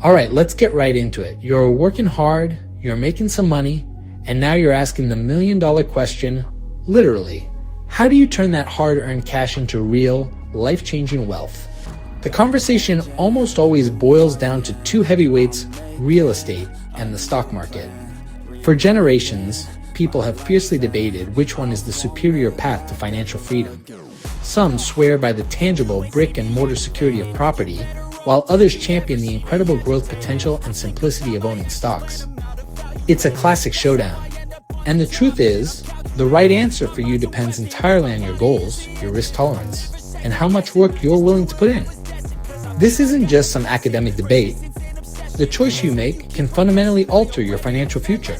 All right, let's get right into it. You're working hard, you're making some money, and now you're asking the million-dollar question, literally. How do you turn that hard-earned cash into real, life-changing wealth? The conversation almost always boils down to two heavyweights, real estate and the stock market. For generations, people have fiercely debated which one is the superior path to financial freedom. Some swear by the tangible brick-and-mortar security of property, while others champion the incredible growth potential and simplicity of owning stocks. It's a classic showdown. And the truth is, the right answer for you depends entirely on your goals, your risk tolerance, and how much work you're willing to put in. This isn't just some academic debate. The choice you make can fundamentally alter your financial future.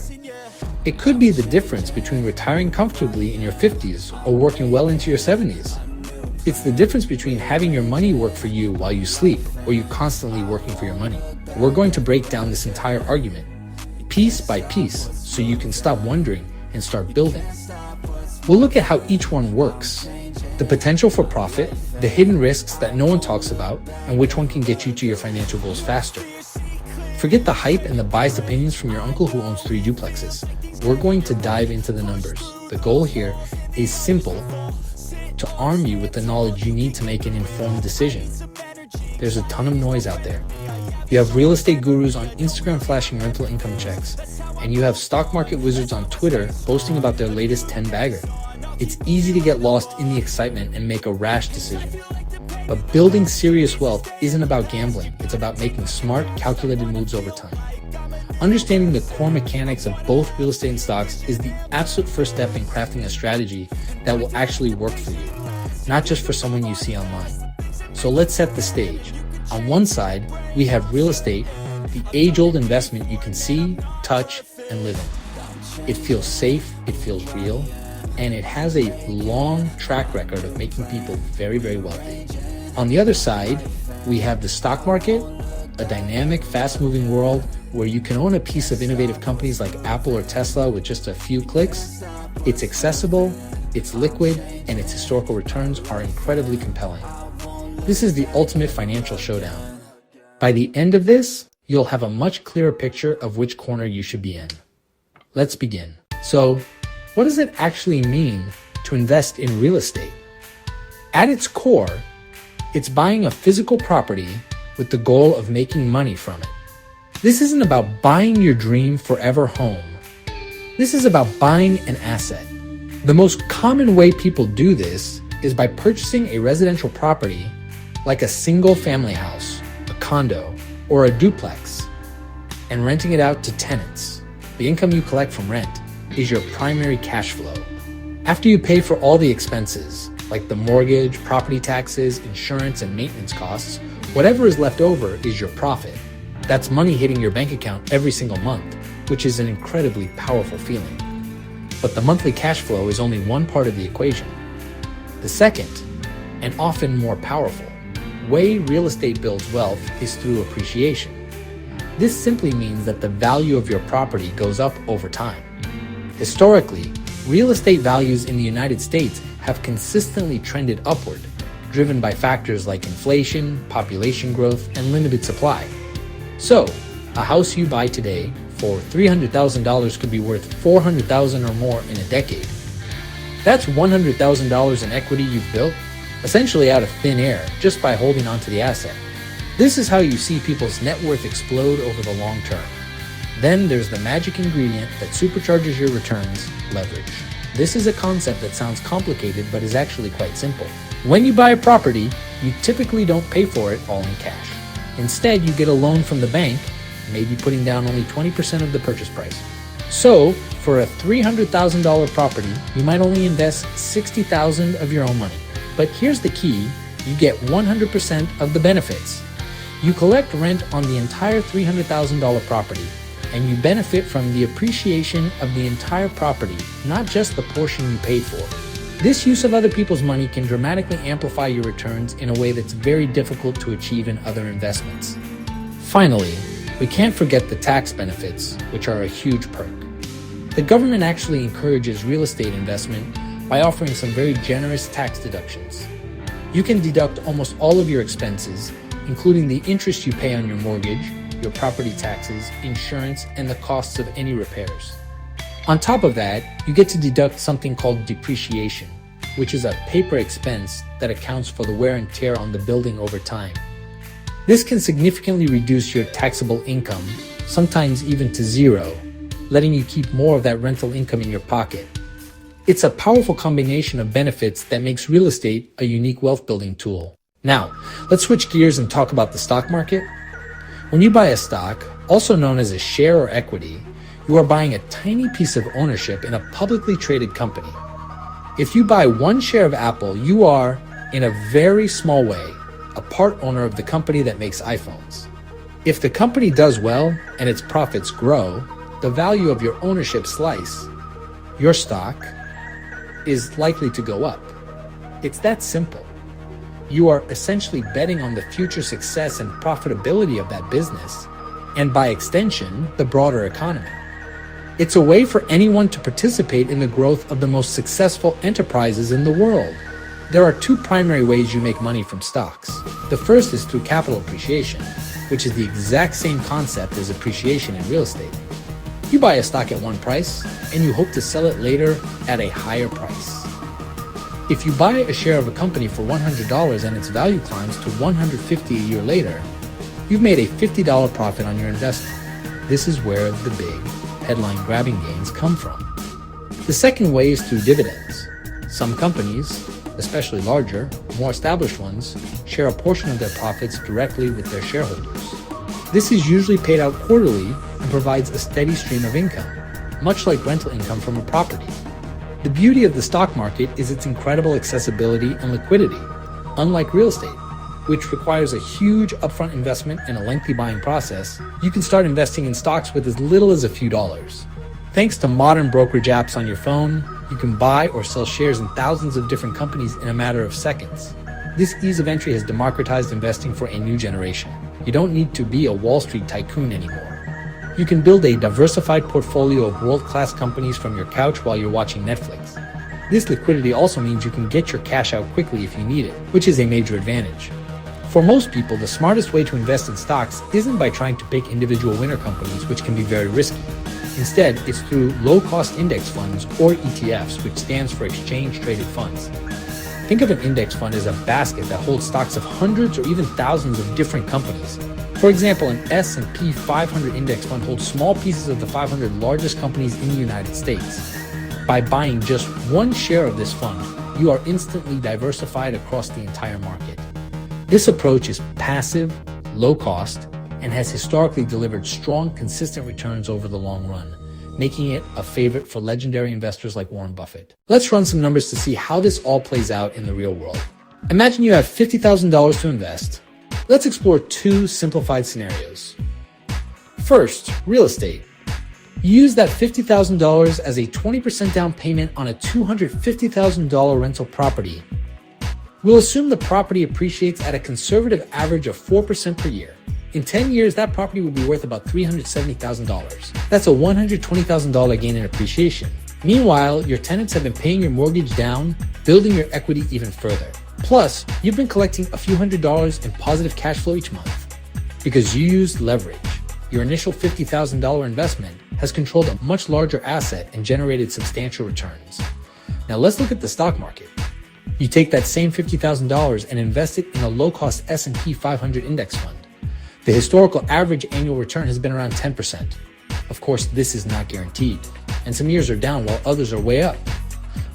It could be the difference between retiring comfortably in your 50s or working well into your 70s. It's the difference between having your money work for you while you sleep or you constantly working for your money. We're going to break down this entire argument, piece by piece, so you can stop wondering and start building. We'll look at how each one works, the potential for profit, the hidden risks that no one talks about, and which one can get you to your financial goals faster. Forget the hype and the biased opinions from your uncle who owns 3 duplexes. We're going to dive into the numbers. The goal here is simple: to arm you with the knowledge you need to make an informed decision. There's a ton of noise out there. You have real estate gurus on Instagram flashing rental income checks, and you have stock market wizards on Twitter boasting about their latest 10-bagger. It's easy to get lost in the excitement and make a rash decision. But building serious wealth isn't about gambling. It's about making smart, calculated moves over time. Understanding the core mechanics of both real estate and stocks is the absolute first step in crafting a strategy that will actually work for you, not just for someone you see online. So let's set the stage. On one side, we have real estate, the age-old investment you can see, touch, and live in. It feels safe, it feels real, and it has a long track record of making people very, very wealthy. On the other side, we have the stock market, a dynamic, fast-moving world where you can own a piece of innovative companies like Apple or Tesla with just a few clicks. It's accessible, it's liquid, and its historical returns are incredibly compelling. This is the ultimate financial showdown. By the end of this, you'll have a much clearer picture of which corner you should be in. Let's begin. So, what does it actually mean to invest in real estate? At its core, it's buying a physical property with the goal of making money from it. This isn't about buying your dream forever home. This is about buying an asset. The most common way people do this is by purchasing a residential property like a single-family house, a condo, or a duplex, and renting it out to tenants. The income you collect from rent is your primary cash flow. After you pay for all the expenses, like the mortgage, property taxes, insurance, and maintenance costs, whatever is left over is your profit. That's money hitting your bank account every single month, which is an incredibly powerful feeling. But the monthly cash flow is only one part of the equation. The second, and often more powerful, way real estate builds wealth is through appreciation. This simply means that the value of your property goes up over time. Historically, real estate values in the United States have consistently trended upward, driven by factors like inflation, population growth, and limited supply. So, a house you buy today for $300,000 could be worth $400,000 or more in a decade. That's $100,000 in equity you've built, essentially out of thin air, just by holding onto the asset. This is how you see people's net worth explode over the long term. Then there's the magic ingredient that supercharges your returns, leverage. This is a concept that sounds complicated but is actually quite simple. When you buy a property, you typically don't pay for it all in cash. Instead, you get a loan from the bank, maybe putting down only 20% of the purchase price. So, for a $300,000 property, you might only invest $60,000 of your own money. But here's the key, you get 100% of the benefits. You collect rent on the entire $300,000 property, and you benefit from the appreciation of the entire property, not just the portion you paid for. This use of other people's money can dramatically amplify your returns in a way that's very difficult to achieve in other investments. Finally, we can't forget the tax benefits, which are a huge perk. The government actually encourages real estate investment by offering some very generous tax deductions. You can deduct almost all of your expenses, including the interest you pay on your mortgage, your property taxes, insurance, and the costs of any repairs. On top of that, you get to deduct something called depreciation, which is a paper expense that accounts for the wear and tear on the building over time. This can significantly reduce your taxable income, sometimes even to zero, letting you keep more of that rental income in your pocket. It's a powerful combination of benefits that makes real estate a unique wealth building tool. Now, let's switch gears and talk about the stock market. When you buy a stock, also known as a share or equity, you are buying a tiny piece of ownership in a publicly traded company. If you buy one share of Apple, you are, in a very small way, a part owner of the company that makes iPhones. If the company does well and its profits grow, the value of your ownership slice, your stock, is likely to go up. It's that simple. You are essentially betting on the future success and profitability of that business, and by extension, the broader economy. It's a way for anyone to participate in the growth of the most successful enterprises in the world. There are two primary ways you make money from stocks. The first is through capital appreciation, which is the exact same concept as appreciation in real estate. You buy a stock at one price, and you hope to sell it later at a higher price. If you buy a share of a company for $100 and its value climbs to $150 a year later, you've made a $50 profit on your investment. This is where the big, headline-grabbing gains come from. The second way is through dividends. Some companies, especially larger, more established ones, share a portion of their profits directly with their shareholders. This is usually paid out quarterly and provides a steady stream of income, much like rental income from a property. The beauty of the stock market is its incredible accessibility and liquidity. Unlike real estate, which requires a huge upfront investment and a lengthy buying process, you can start investing in stocks with as little as a few dollars. Thanks to modern brokerage apps on your phone, you can buy or sell shares in thousands of different companies in a matter of seconds. This ease of entry has democratized investing for a new generation. You don't need to be a Wall Street tycoon anymore. You can build a diversified portfolio of world-class companies from your couch while you're watching Netflix. This liquidity also means you can get your cash out quickly if you need it, which is a major advantage. For most people, the smartest way to invest in stocks isn't by trying to pick individual winner companies, which can be very risky. Instead, it's through low-cost index funds, or ETFs, which stands for exchange-traded funds. Think of an index fund as a basket that holds stocks of hundreds or even thousands of different companies. For example, an S&P 500 index fund holds small pieces of the 500 largest companies in the United States. By buying just one share of this fund, you are instantly diversified across the entire market. This approach is passive, low cost, and has historically delivered strong, consistent returns over the long run, making it a favorite for legendary investors like Warren Buffett. Let's run some numbers to see how this all plays out in the real world. Imagine you have $50,000 to invest. Let's explore two simplified scenarios. First, real estate. Use that $50,000 as a 20% down payment on a $250,000 rental property. We'll assume the property appreciates at a conservative average of 4% per year. In 10 years, that property would be worth about $370,000. That's a $120,000 gain in appreciation. Meanwhile, your tenants have been paying your mortgage down, building your equity even further. Plus, you've been collecting a few $100s in positive cash flow each month. Because you used leverage, your initial $50,000 investment has controlled a much larger asset and generated substantial returns. Now let's look at the stock market. You take that same $50,000 and invest it in a low-cost S&P 500 index fund. The historical average annual return has been around 10%. Of course, this is not guaranteed, and some years are down while others are way up.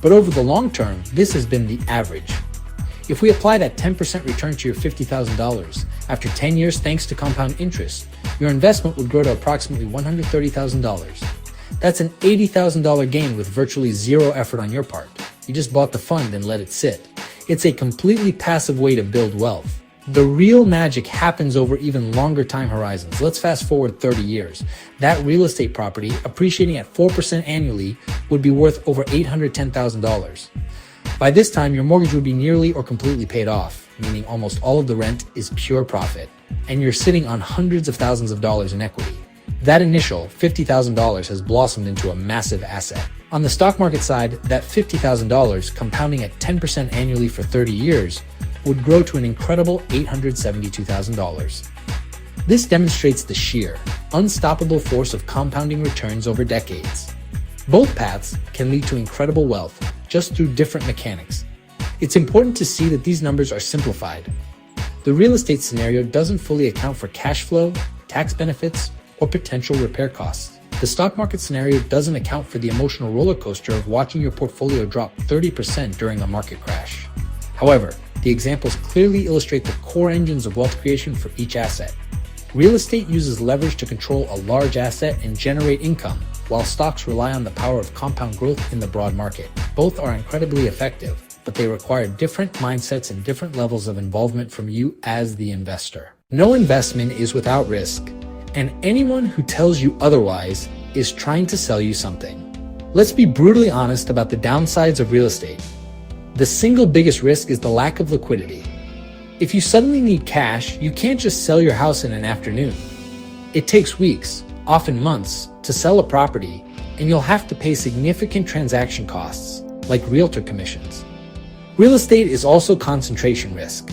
But over the long term, this has been the average. If we apply that 10% return to your $50,000, after 10 years thanks to compound interest, your investment would grow to approximately $130,000. That's an $80,000 gain with virtually zero effort on your part. You just bought the fund and let it sit. It's a completely passive way to build wealth. The real magic happens over even longer time horizons. Let's fast forward 30 years. That real estate property, appreciating at 4% annually, would be worth over $810,000. By this time, your mortgage would be nearly or completely paid off, meaning almost all of the rent is pure profit, and you're sitting on hundreds of thousands of dollars in equity. That initial $50,000 has blossomed into a massive asset. On the stock market side, that $50,000, compounding at 10% annually for 30 years, would grow to an incredible $872,000. This demonstrates the sheer, unstoppable force of compounding returns over decades. Both paths can lead to incredible wealth, just through different mechanics. It's important to see that these numbers are simplified. The real estate scenario doesn't fully account for cash flow, tax benefits, or potential repair costs. The stock market scenario doesn't account for the emotional roller coaster of watching your portfolio drop 30% during a market crash. However, the examples clearly illustrate the core engines of wealth creation for each asset. Real estate uses leverage to control a large asset and generate income, while stocks rely on the power of compound growth in the broad market. Both are incredibly effective, but they require different mindsets and different levels of involvement from you as the investor. No investment is without risk, and anyone who tells you otherwise is trying to sell you something. Let's be brutally honest about the downsides of real estate. The single biggest risk is the lack of liquidity. If you suddenly need cash, you can't just sell your house in an afternoon. It takes weeks, often months, to sell a property, and you'll have to pay significant transaction costs, like realtor commissions. Real estate is also concentration risk.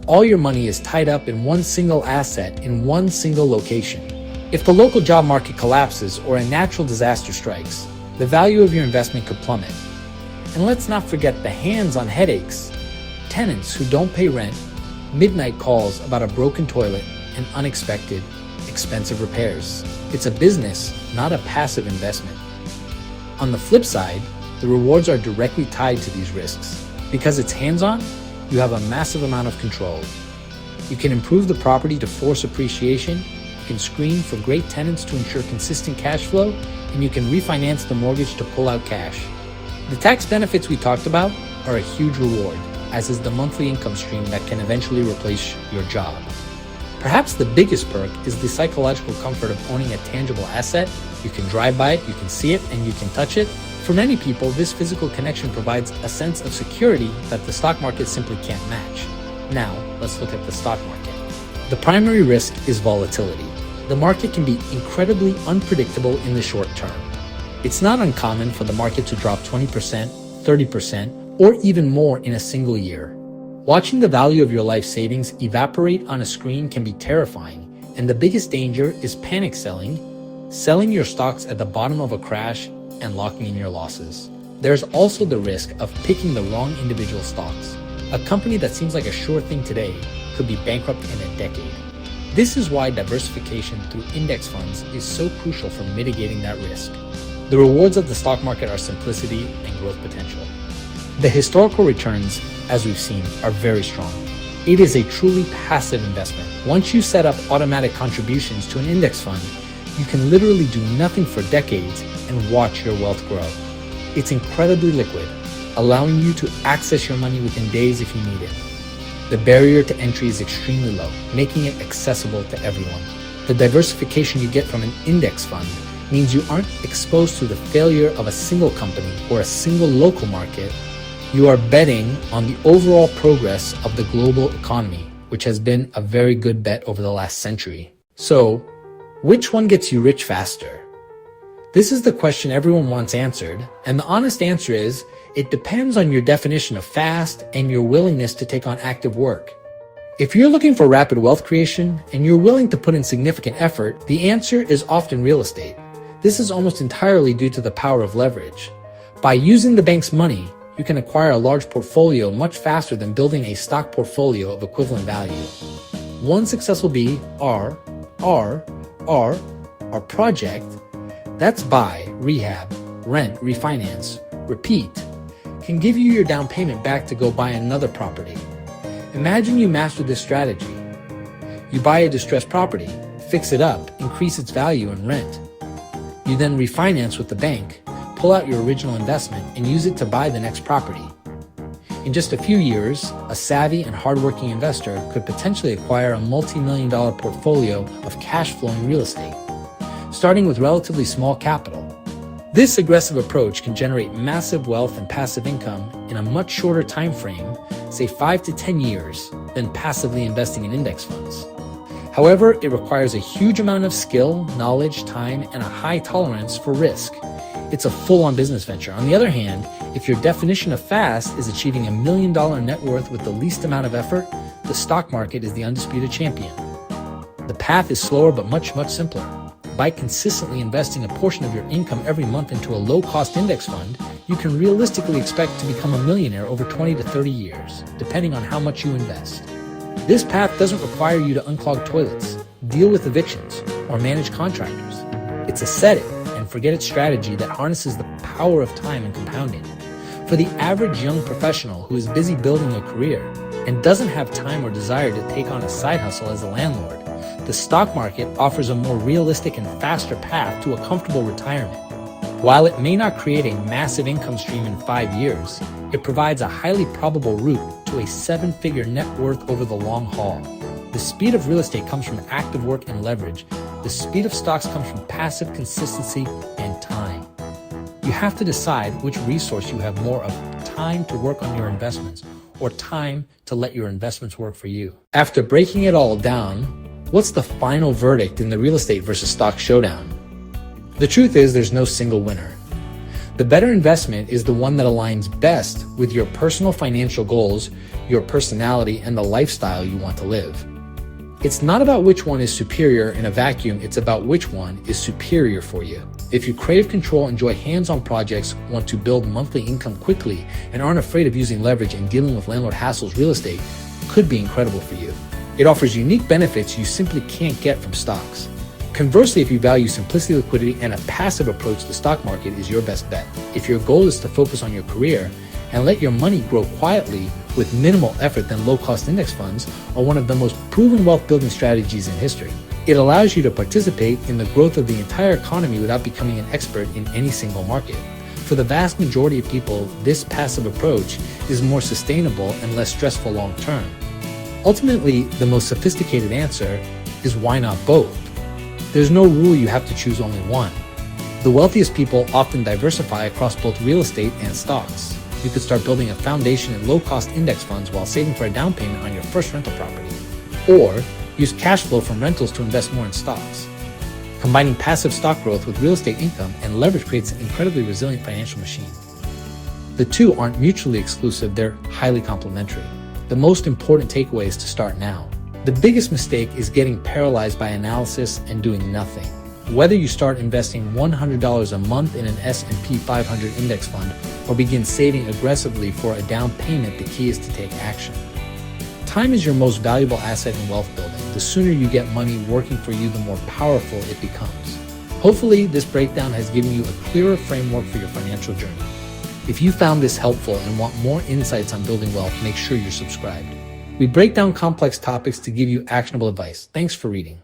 All your money is tied up in one single asset in one single location. If the local job market collapses or a natural disaster strikes, the value of your investment could plummet. And let's not forget the hands-on headaches. Tenants who don't pay rent, midnight calls about a broken toilet, and unexpected, expensive repairs. It's a business, not a passive investment. On the flip side, the rewards are directly tied to these risks. Because it's hands-on, you have a massive amount of control. You can improve the property to force appreciation, you can screen for great tenants to ensure consistent cash flow, and you can refinance the mortgage to pull out cash. The tax benefits we talked about are a huge reward, as is the monthly income stream that can eventually replace your job. Perhaps the biggest perk is the psychological comfort of owning a tangible asset. You can drive by it, you can see it, and you can touch it. For many people, this physical connection provides a sense of security that the stock market simply can't match. Now, let's look at the stock market. The primary risk is volatility. The market can be incredibly unpredictable in the short term. It's not uncommon for the market to drop 20%, 30%, or even more in a single year. Watching the value of your life savings evaporate on a screen can be terrifying, and the biggest danger is panic selling your stocks at the bottom of a crash and locking in your losses. There's also the risk of picking the wrong individual stocks. A company that seems like a sure thing today could be bankrupt in a decade. This is why diversification through index funds is so crucial for mitigating that risk. The rewards of the stock market are simplicity and growth potential. The historical returns, as we've seen, are very strong. It is a truly passive investment. Once you set up automatic contributions to an index fund, you can literally do nothing for decades and watch your wealth grow. It's incredibly liquid, allowing you to access your money within days if you need it. The barrier to entry is extremely low, making it accessible to everyone. The diversification you get from an index fund means you aren't exposed to the failure of a single company or a single local market. You are betting on the overall progress of the global economy, which has been a very good bet over the last century. So, which one gets you rich faster? This is the question everyone wants answered, and the honest answer is, it depends on your definition of fast and your willingness to take on active work. If you're looking for rapid wealth creation and you're willing to put in significant effort, the answer is often real estate. This is almost entirely due to the power of leverage. By using the bank's money, you can acquire a large portfolio much faster than building a stock portfolio of equivalent value. One successful our project, that's buy, rehab, rent, refinance, repeat, can give you your down payment back to go buy another property. Imagine you master this strategy. You buy a distressed property, fix it up, increase its value and rent. You then refinance with the bank, pull out your original investment, and use it to buy the next property. In just a few years, a savvy and hardworking investor could potentially acquire a multi-million-dollar portfolio of cash-flowing real estate, starting with relatively small capital. This aggressive approach can generate massive wealth and passive income in a much shorter time frame, say 5 to 10 years, than passively investing in index funds. However, it requires a huge amount of skill, knowledge, time, and a high tolerance for risk. It's a full-on business venture. On the other hand, if your definition of fast is achieving $1 million net worth with the least amount of effort, the stock market is the undisputed champion. The path is slower but much simpler. By consistently investing a portion of your income every month into a low-cost index fund, you can realistically expect to become a millionaire over 20 to 30 years, depending on how much you invest. This path doesn't require you to unclog toilets, deal with evictions, or manage contractors. It's a set it and forget it strategy that harnesses the power of time and compounding. For the average young professional who is busy building a career and doesn't have time or desire to take on a side hustle as a landlord, the stock market offers a more realistic and faster path to a comfortable retirement. While it may not create a massive income stream in 5 years, it provides a highly probable route to a 7-figure net worth over the long haul. The speed of real estate comes from active work and leverage. The speed of stocks comes from passive consistency and time. You have to decide which resource you have more of: time to work on your investments or time to let your investments work for you. After breaking it all down, what's the final verdict in the real estate versus stock showdown? The truth is there's no single winner. The better investment is the one that aligns best with your personal financial goals, your personality, and the lifestyle you want to live. It's not about which one is superior in a vacuum, it's about which one is superior for you. If you crave control, enjoy hands-on projects, want to build monthly income quickly, and aren't afraid of using leverage and dealing with landlord hassles, real estate could be incredible for you. It offers unique benefits you simply can't get from stocks. Conversely, if you value simplicity, liquidity, and a passive approach, the stock market is your best bet. If your goal is to focus on your career and let your money grow quietly with minimal effort, then low-cost index funds are one of the most proven wealth-building strategies in history. It allows you to participate in the growth of the entire economy without becoming an expert in any single market. For the vast majority of people, this passive approach is more sustainable and less stressful long-term. Ultimately, the most sophisticated answer is why not both? There's no rule you have to choose only one. The wealthiest people often diversify across both real estate and stocks. You could start building a foundation in low-cost index funds while saving for a down payment on your first rental property. Or use cash flow from rentals to invest more in stocks. Combining passive stock growth with real estate income and leverage creates an incredibly resilient financial machine. The two aren't mutually exclusive, they're highly complementary. The most important takeaway is to start now. The biggest mistake is getting paralyzed by analysis and doing nothing. Whether you start investing $100 a month in an S&P 500 index fund or begin saving aggressively for a down payment, the key is to take action. Time is your most valuable asset in wealth building. The sooner you get money working for you, the more powerful it becomes. Hopefully, this breakdown has given you a clearer framework for your financial journey. If you found this helpful and want more insights on building wealth, make sure you're subscribed. We break down complex topics to give you actionable advice. Thanks for reading.